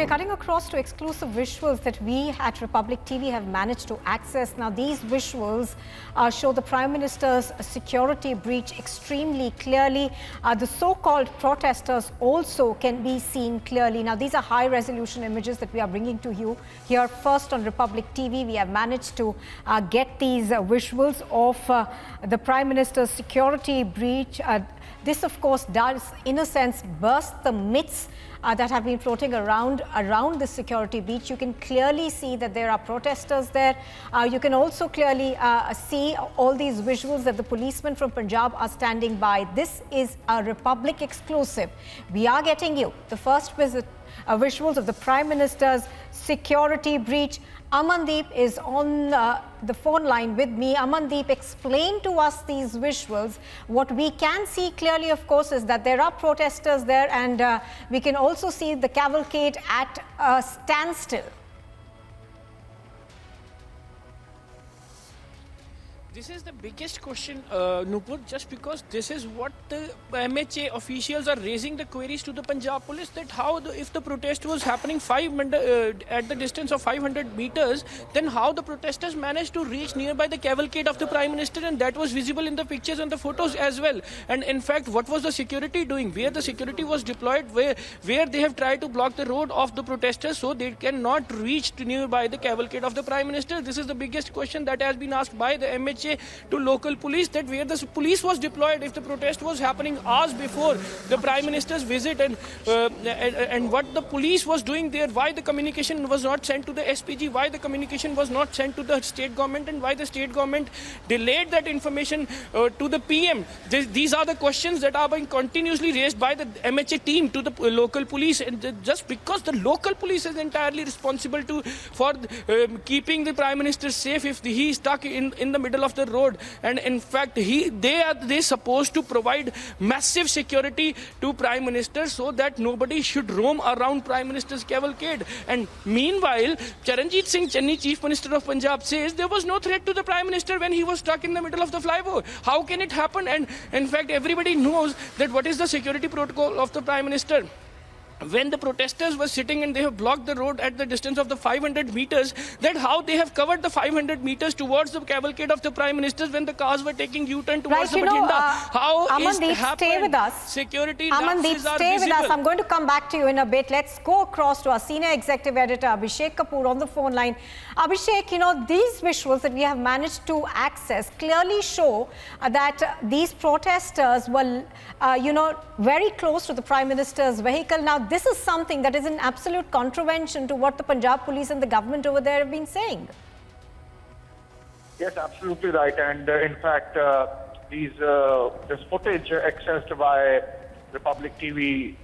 we're cutting across to exclusive visuals that we at Republic TV have managed to access. Now, these visuals show the Prime Minister's security breach extremely clearly. The so-called protesters also can be seen clearly. Now, these are high-resolution images that we are bringing to you here first on Republic TV. We have managed to get these visuals of the Prime Minister's security breach. This, of course, does, in a sense, burst the myths that have been floating around the security breach. You can clearly see that there are protesters there. You can also clearly see all these visuals that the policemen from Punjab are standing by. This is a Republic exclusive. We are getting you the first visuals of the Prime Minister's security breach. Amandeep is on the phone line with me. Amandeep, explain to us these visuals. What we can see clearly, of course, is that there are protesters there, and we can also see the cavalcade at a standstill. This is the biggest question, Nupur, just because this is what the MHA officials are raising the queries to the Punjab police, that how, if the protest was happening at the distance of 500 meters, then how the protesters managed to reach nearby the cavalcade of the Prime Minister, and that was visible in the pictures and the photos as well. And in fact, what was the security doing? Where the security was deployed, where they have tried to block the road of the protesters so they cannot reach to nearby the cavalcade of the Prime Minister. This is the biggest question that has been asked by the MHA to local police, that where the police was deployed if the protest was happening hours before the Prime Minister's visit, and what the police was doing there, why the communication was not sent to the SPG, why the communication was not sent to the state government, and why the state government delayed that information to the PM. These are the questions that are being continuously raised by the MHA team to the local police, and just because the local police is entirely responsible for keeping the Prime Minister safe if he is stuck in the middle of the road. And in fact, they are supposed to provide massive security to Prime Minister so that nobody should roam around Prime Minister's cavalcade. And meanwhile, Charanjit Singh Channi, Chief Minister of Punjab, says there was no threat to the Prime Minister when he was stuck in the middle of the flyover. How can it happen? And in fact, everybody knows that what is the security protocol of the Prime Minister. When the protesters were sitting and they have blocked the road at the distance of the 500 meters, that how they have covered the 500 meters towards the cavalcade of the Prime Minister when the cars were taking U-turn towards the Bathinda. How Amandeep, is happened? stay with us. Security Amandeep, stay with us. I'm going to come back to you in a bit. Let's go across to our senior executive editor, Abhishek Kapoor, on the phone line. Abhishek, these visuals that we have managed to access clearly show that these protesters were, very close to the Prime Minister's vehicle. Now, this is something that is in absolute contravention to what the Punjab police and the government over there have been saying. Yes, absolutely right. And in fact, this footage accessed by Republic TV,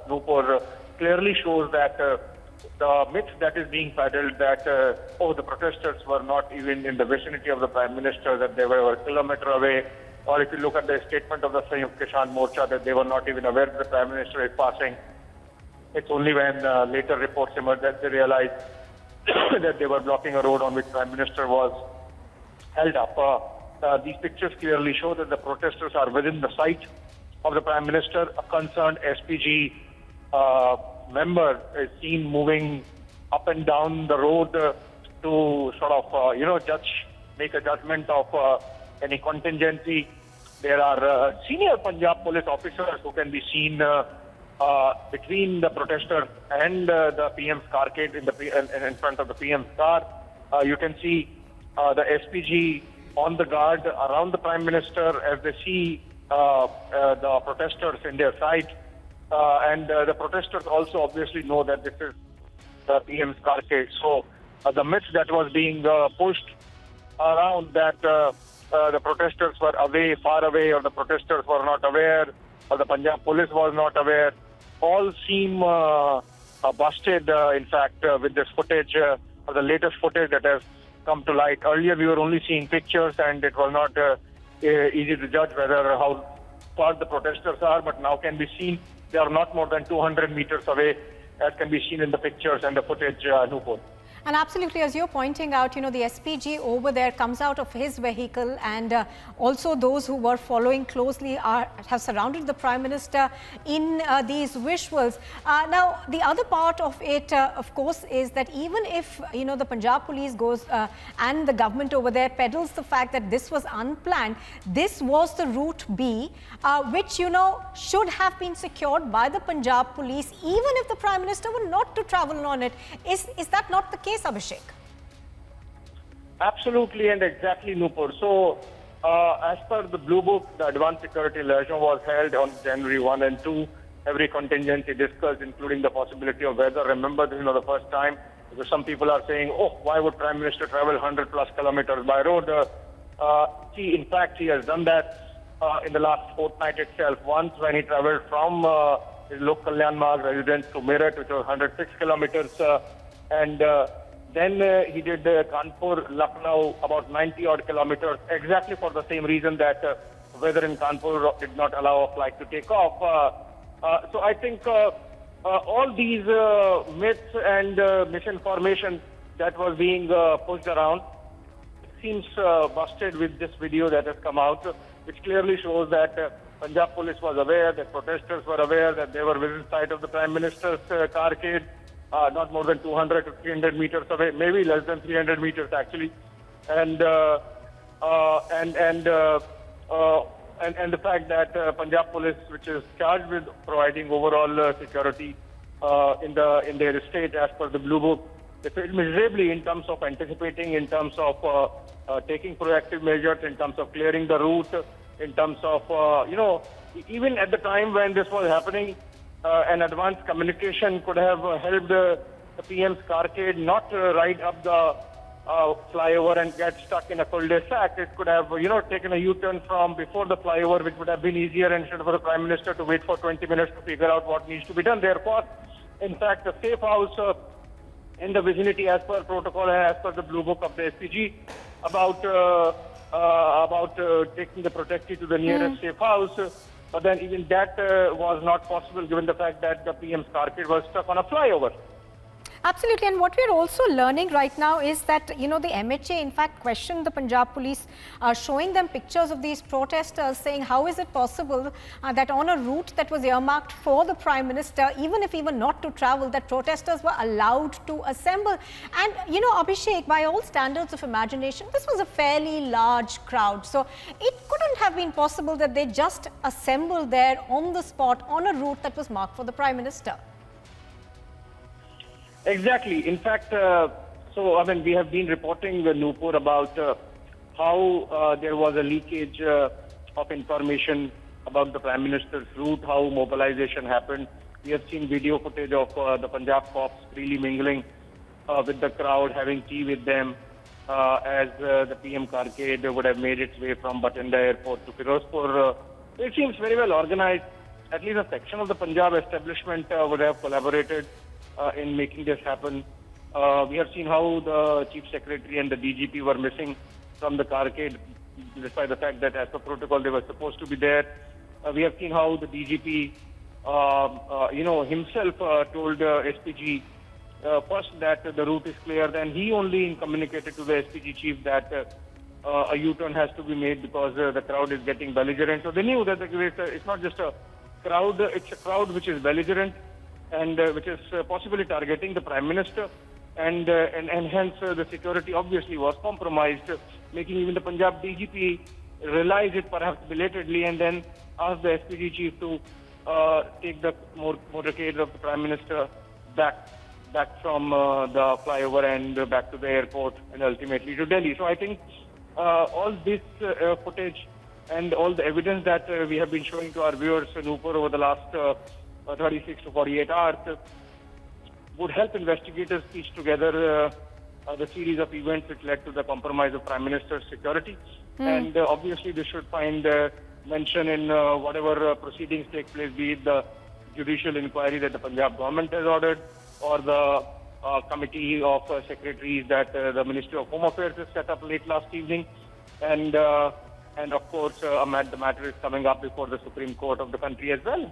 Nupur, clearly shows that the myth that is being peddled that, the protesters were not even in the vicinity of the Prime Minister, that they were a kilometer away, or if you look at the statement of the Sanyukt Kisan Morcha, that they were not even aware that the Prime Minister is passing. It's only when later reports emerged that they realized that they were blocking a road on which Prime Minister was held up. These pictures clearly show that the protesters are within the sight of the Prime Minister. A concerned SPG member is seen moving up and down the road to sort of, make a judgment of any contingency. There are senior Punjab police officers who can be seen between the protester and the PM's carcade in front of the PM's car. You can see the SPG on the guard around the Prime Minister as they see the protesters in their sight. And the protesters also obviously know that this is the PM's carcade. So the myth that was being pushed around that the protesters were away, far away, or the protesters were not aware, or the Punjab police was not aware, all seem busted, in fact, with this footage, or the latest footage that has come to light. Earlier, we were only seeing pictures, and it was not easy to judge how far the protesters are, but now can be seen. They are not more than 200 meters away, as can be seen in the pictures and the footage, Nupur. And absolutely, as you're pointing out, the SPG over there comes out of his vehicle, and also those who were following closely have surrounded the Prime Minister in these visuals. Now, the other part of it, of course, is that even if, the Punjab Police goes and the government over there peddles the fact that this was unplanned, this was the route B, which, should have been secured by the Punjab Police, even if the Prime Minister were not to travel on it. Is that not the case, Abhishek? Absolutely and exactly, Nupur. So, as per the Blue Book, the advanced security liaison was held on January 1 and 2. Every contingency discussed, including the possibility of weather. Remember, this is not the first time, because some people are saying, oh, why would Prime Minister travel 100 plus kilometers by road? In fact, he has done that in the last fortnight itself. Once when he traveled from his local Kalyan Marg residence to Meerut, which was 106 kilometers, and then he did Kanpur, Lucknow, about 90 odd kilometers, exactly for the same reason that weather in Kanpur did not allow a flight to take off. So I think all these myths and misinformation that was being pushed around seems busted with this video that has come out, which clearly shows that Punjab Police was aware, that protesters were aware that they were within sight of the Prime Minister's carcade, not more than 200 to 300 meters away, maybe less than 300 meters actually, and the fact that Punjab Police, which is charged with providing overall security in their state as per the Blue Book, they failed miserably in terms of anticipating, in terms of taking proactive measures, in terms of clearing the route, in terms of, even at the time when this was happening, an advanced communication could have helped the PM's carcade not ride up the flyover and get stuck in a cul-de-sac. It could have, taken a U-turn from before the flyover, which would have been easier, instead of the Prime Minister to wait for 20 minutes to figure out what needs to be done. Therefore, in fact, a safe house in the vicinity, as per protocol and as per the Blue Book of the SPG, about taking the protectee to the nearest safe house. But then even that was not possible, given the fact that the PM's carcade was stuck on a flyover. Absolutely, and what we're also learning right now is that, the MHA in fact questioned the Punjab Police, showing them pictures of these protesters, saying how is it possible that on a route that was earmarked for the Prime Minister, even if he were not to travel, that protesters were allowed to assemble. And, Abhishek, by all standards of imagination, this was a fairly large crowd. So it couldn't have been possible that they just assembled there on the spot on a route that was marked for the Prime Minister. Exactly. In fact, we have been reporting the Nupur about how there was a leakage of information about the Prime Minister's route, how mobilization happened. We have seen video footage of the Punjab cops freely mingling with the crowd, having tea with them, as the PM carcade would have made its way from Bathinda Airport to Firozpur. It seems very well organized. At least a section of the Punjab establishment would have collaborated in making this happen. We have seen how the Chief Secretary and the DGP were missing from the carcade, despite the fact that as per protocol they were supposed to be there. We have seen how the DGP, himself told SPG first that the route is clear, then he only communicated to the SPG chief that a U-turn has to be made because the crowd is getting belligerent. So they knew that it's not just a crowd, it's a crowd which is belligerent, and which is possibly targeting the Prime Minister, and hence the security obviously was compromised, making even the Punjab DGP realize it perhaps belatedly, and then ask the SPG chief to take the motorcade of the Prime Minister back from the flyover and back to the airport and ultimately to Delhi. So I think all this footage and all the evidence that we have been showing to our viewers, Nupur, over the last 36 to 48 hours would help investigators piece together the series of events which led to the compromise of Prime Minister's security. And obviously this should find mention in whatever proceedings take place, be it the judicial inquiry that the Punjab government has ordered, or the committee of secretaries that the Ministry of Home Affairs has set up late last evening. And of course, the matter is coming up before the Supreme Court of the country as well.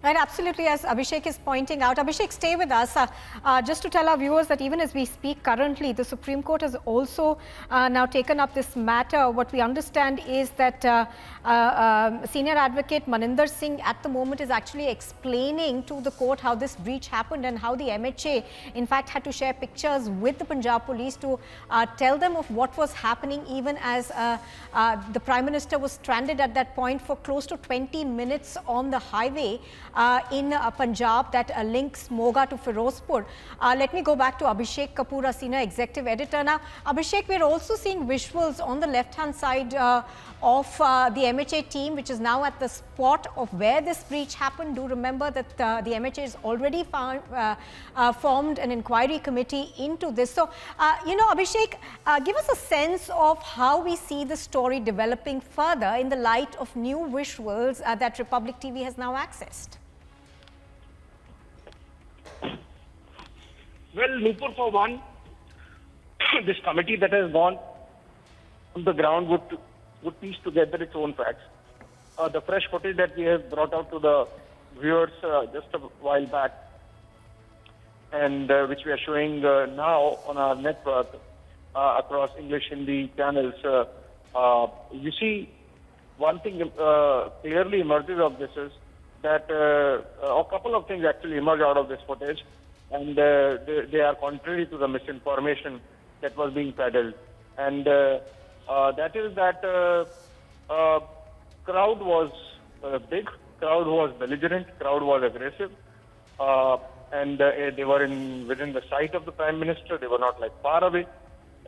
Right, absolutely, as Abhishek is pointing out. Abhishek, stay with us. Just to tell our viewers that even as we speak currently, the Supreme Court has also now taken up this matter. What we understand is that Senior Advocate Maninder Singh at the moment is actually explaining to the court how this breach happened and how the MHA in fact had to share pictures with the Punjab police to tell them of what was happening, even as the Prime Minister was stranded at that point for close to 20 minutes on the highway in Punjab that links Moga to Firozpur. Let me go back to Abhishek Kapoor, our senior executive editor. Now, Abhishek, we're also seeing visuals on the left-hand side of the MHA team, which is now at the spot of where this breach happened. Do remember that the MHA has already formed an inquiry committee into this. So, Abhishek, give us a sense of how we see the story developing further in the light of new visuals that Republic TV has now accessed. Well, Nupur, for one, this committee that has gone on the ground would piece together its own facts. The fresh footage that we have brought out to the viewers just a while back, and which we are showing now on our network across English, Hindi channels, you see one thing clearly emerges of this is that a couple of things actually emerge out of this footage, and they are contrary to the misinformation that was being peddled. And that is that crowd was big, crowd was belligerent, crowd was aggressive, and they were within the sight of the Prime Minister. They were not like far away.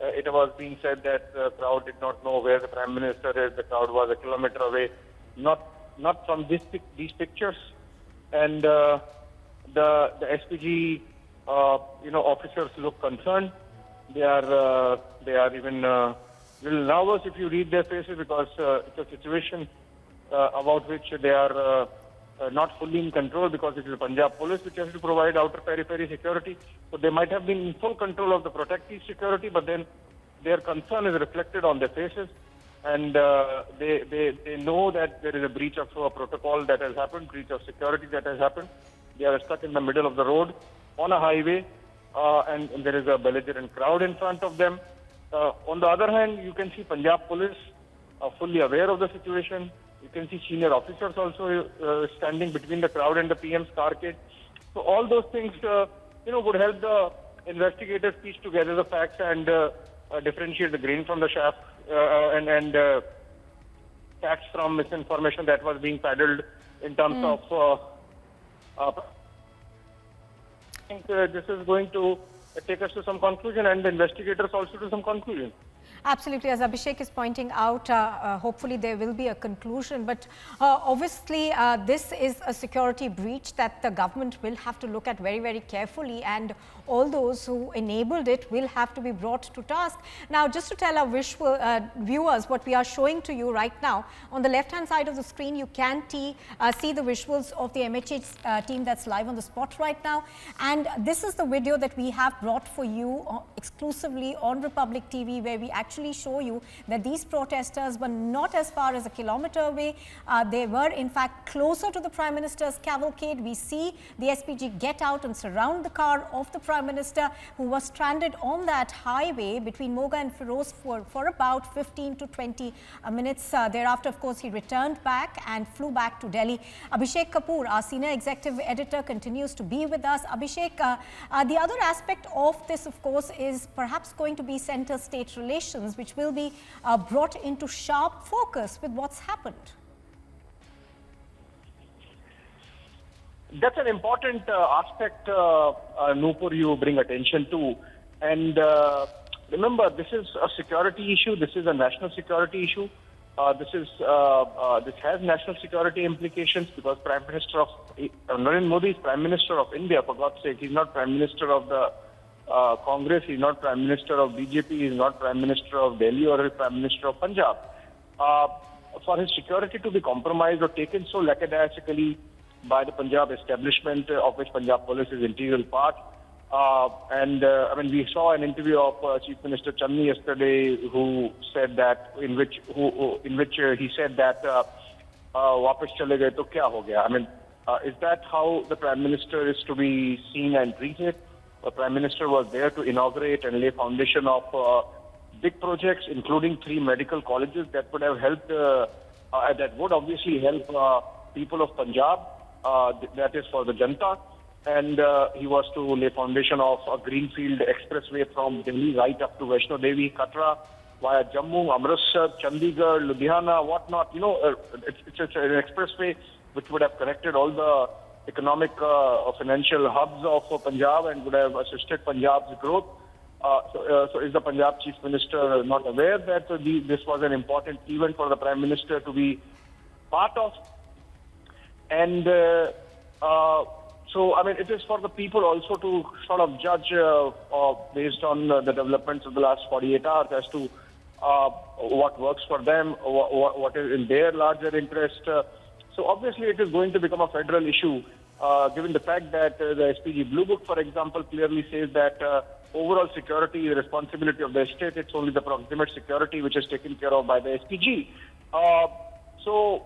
It was being said that the crowd did not know where the Prime Minister is. The crowd was a kilometer away, not from these pictures. And the SPG, officers look concerned. They are even little nervous if you read their faces, because it's a situation about which they are not fully in control, because it is the Punjab police which has to provide outer periphery security. So they might have been in full control of the protective security, but then their concern is reflected on their faces, and they know that there is a breach of protocol that has happened, breach of security that has happened. They are stuck in the middle of the road on a highway, and there is a belligerent crowd in front of them. On the other hand, you can see Punjab police fully aware of the situation. You can see senior officers also standing between the crowd and the PM's carcade. So all those things, would help the investigators piece together the facts and differentiate the grain from the chaff, and facts from misinformation that was being peddled in terms of. I think this is going to take us to some conclusion, and the investigators also to some conclusion. Absolutely, as Abhishek is pointing out, hopefully there will be a conclusion, but obviously this is a security breach that the government will have to look at very, very carefully, and all those who enabled it will have to be brought to task. Now, just to tell our visual viewers what we are showing to you right now, on the left-hand side of the screen, you can see the visuals of the MHA team that's live on the spot right now, and this is the video that we have brought for you exclusively on Republic TV, where we actually show you that these protesters were not as far as a kilometer away. They were in fact closer to the Prime Minister's cavalcade. We see the SPG get out and surround the car of the Prime Minister, who was stranded on that highway between Moga and Firozpur for about 15 to 20 minutes. Thereafter, of course, he returned back and flew back to Delhi. Abhishek Kapoor, our senior executive editor, continues to be with us. Abhishek, the other aspect of this, of course, is perhaps going to be center-state relations, which will be brought into sharp focus with what's happened. That's an important aspect, Nupur, you bring attention to. And remember, this is a security issue. This is a national security issue. This has national security implications, because Prime Minister of Narendra Modi is Prime Minister of India, for God's sake. He's not Prime Minister of the Congress. He's not Prime Minister of BJP. He's not Prime Minister of Delhi or Prime Minister of Punjab. For his security to be compromised or taken so lackadaisically by the Punjab establishment, of which Punjab Police is an integral part. We saw an interview of Chief Minister Channi yesterday, who said that, in which he said that, "Wapas chale gaye to kya ho gaya?" Is that how the Prime Minister is to be seen and treated? The Prime Minister was there to inaugurate and lay foundation of big projects, including 3 medical colleges that would have helped, that would obviously help people of Punjab, that is for the Janta. And he was to lay foundation of a greenfield expressway from Delhi right up to Vaishno Devi, Katra, via Jammu, Amritsar, Chandigarh, Ludhiana, whatnot. You know, it's an expressway which would have connected all the economic or financial hubs of Punjab and would have assisted Punjab's growth. So is the Punjab Chief Minister not aware that this was an important event for the Prime Minister to be part of? And so, I mean, it is for the people also to sort of judge based on the developments of the last 48 hours as to what works for them, what is in their larger interest. So obviously it is going to become a federal issue, given the fact that the SPG Blue Book, for example, clearly says that overall security is the responsibility of the state. It's only the proximate security which is taken care of by the SPG. So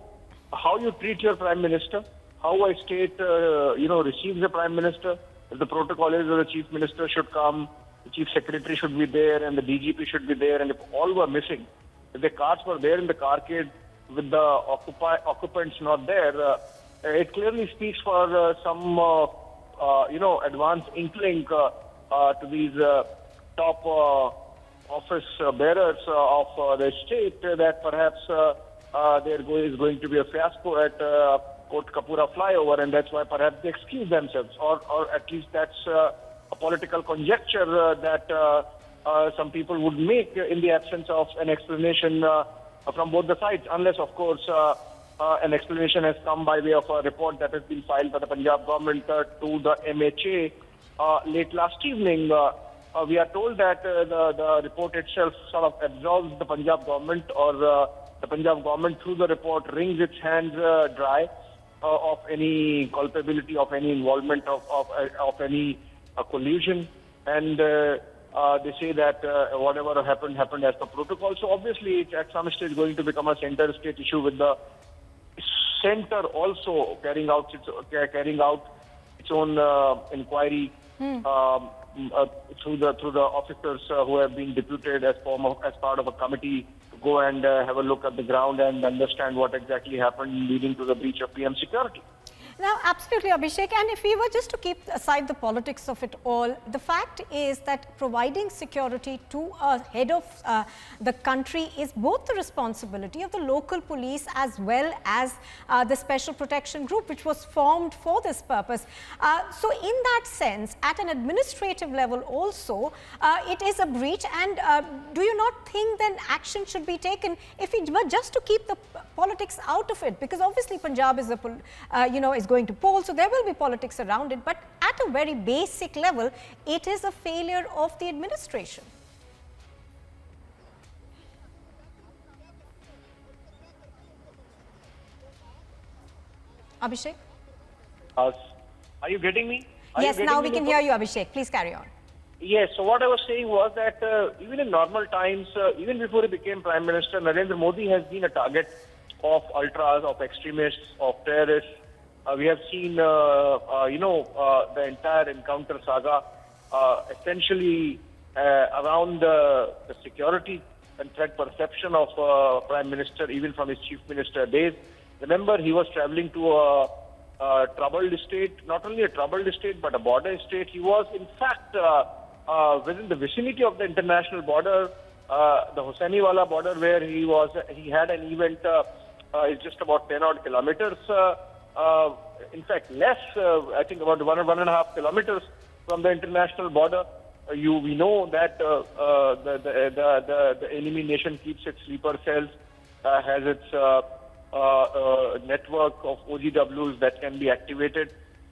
how you treat your Prime Minister, how a state, receives a Prime Minister, if the protocol is that the Chief Minister should come, the Chief Secretary should be there, and the DGP should be there, and if all were missing, if the cars were there in the carcade with the occupants not there, it clearly speaks for some, advanced inkling to these top office bearers of the state that perhaps there is going to be a fiasco at Kot Kapura flyover, and that's why perhaps they excuse themselves, or at least that's a political conjecture that some people would make in the absence of an explanation from both the sides, unless, of course, an explanation has come by way of a report that has been filed by the Punjab government to the MHA late last evening. We are told that the report itself sort of absolves the Punjab government, or the Punjab government through the report wrings its hands dry of any culpability, of any involvement, of any collusion, and they say that whatever happened as per protocol. So obviously it's at some stage going to become a center state issue, with the center also carrying out its own inquiry through the officers who have been deputed as part of a committee to go and have a look at the ground and understand what exactly happened leading to the breach of PM security. Now, absolutely, Abhishek. And if we were just to keep aside the politics of it all, the fact is that providing security to a head of the country is both the responsibility of the local police as well as the Special Protection Group, which was formed for this purpose. So in that sense, at an administrative level also, it is a breach. And do you not think then action should be taken if it were just to keep the politics out of it? Because obviously Punjab is is going to poll, so there will be politics around it, but at a very basic level, it is a failure of the administration. Abhishek? Are you getting me? Yes, now we can hear you, Abhishek. Please carry on. Yes, so what I was saying was that even in normal times, even before he became Prime Minister, Narendra Modi has been a target of ultras, of extremists, of terrorists. We have seen, the entire encounter saga essentially around the security and threat perception of Prime Minister, even from his Chief Minister days. Remember, he was traveling to a troubled state, not only a troubled state, but a border state. He was, in fact, within the vicinity of the international border, the Hossainiwala border, where he had an event, is just about 10 odd kilometers. In fact, less, I think about 1.5 kilometers from the international border. We know that the enemy nation keeps its sleeper cells, has its network of OGWs that can be activated.